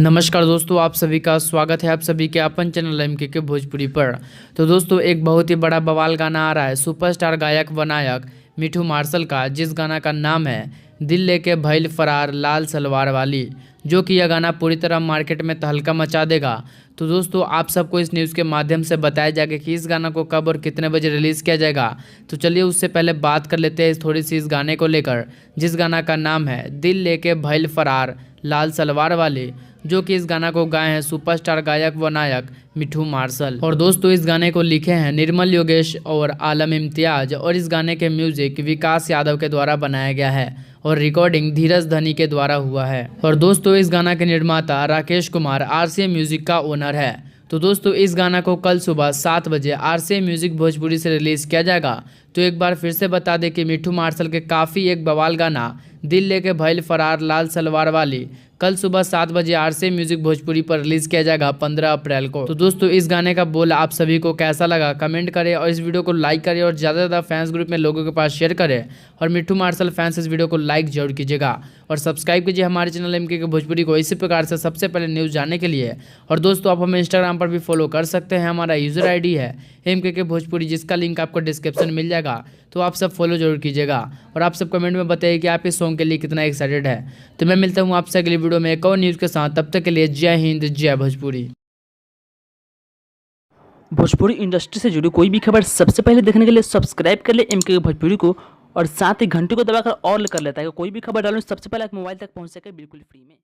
नमस्कार दोस्तों, आप सभी का स्वागत है आप सभी के अपन चैनल एमके के भोजपुरी पर। तो दोस्तों, एक बहुत ही बड़ा बवाल गाना आ रहा है सुपरस्टार गायक व नायक मिठू मार्शल का, जिस गाना का नाम है दिल लेके भइल फरार लाल सलवार वाली, जो कि यह गाना पूरी तरह मार्केट में तहलका मचा देगा। तो दोस्तों, आप सबको इस न्यूज़ के माध्यम से बताया जाएगा कि इस गाना को कब और कितने बजे रिलीज़ किया जाएगा। तो चलिए उससे पहले बात कर लेते हैं थोड़ी सी इस गाने को लेकर, जिस गाना का नाम है दिल लेके भइल फरार लाल सलवार वाली, जो कि इस गाना को गाए हैं सुपरस्टार गायक व नायक मिठू मार्शल। और दोस्तों, इस गाने को लिखे हैं निर्मल योगेश और आलम इम्तियाज, और इस गाने के म्यूजिक विकास यादव के द्वारा बनाया गया है और रिकॉर्डिंग धीरज धनी के द्वारा हुआ है। और दोस्तों, इस गाना के निर्माता राकेश कुमार RCA म्यूजिक का ओनर है। तो दोस्तों, इस गाना को कल सुबह 7 बजे RCA म्यूजिक भोजपुरी से रिलीज़ किया जाएगा। तो एक बार फिर से बता दें कि मिठू मार्शल के काफ़ी एक बवाल गाना दिल लेके भइल फरार लाल सलवार वाली कल सुबह 7 बजे RCA म्यूजिक भोजपुरी पर रिलीज़ किया जाएगा 15 अप्रैल को। तो दोस्तों, इस गाने का बोल आप सभी को कैसा लगा कमेंट करें, और इस वीडियो को लाइक करें और ज़्यादा से ज़्यादा फैंस ग्रुप में लोगों के पास शेयर करें। और मिठू मार्शल फैंस इस वीडियो को लाइक जरूर कीजिएगा और सब्सक्राइब कीजिए हमारे चैनल एमके के भोजपुरी को इसी प्रकार से सबसे पहले न्यूज़ जानने के लिए। और दोस्तों, आप हमें इंस्टाग्राम पर भी फॉलो कर सकते हैं, हमारा यूज़र ID है एमके के भोजपुरी, जिसका लिंक आपको डिस्क्रिप्शन मिल जाएगा। तो आप सब फॉलो जरूर कीजिएगा और आप सब कमेंट में बताइए कि आप इस सॉन्ग के लिए कितना एक्साइटेड है। तो मैं मिलता हूँ आपसे अगली वीडियो में एक और न्यूज़ के साथ, तब तक के लिए जय हिंद जय भोजपुरी। भोजपुरी इंडस्ट्री से जुड़ी कोई भी खबर सबसे पहले देखने के लिए सब्सक्राइब कर ले एमके भोजपुरी को, और साथ ही घंटी को दबाकर ऑल कर लेता है कि कोई भी खबर डालूं सबसे पहले आप मोबाइल तक पहुंच सके बिल्कुल फ्री में।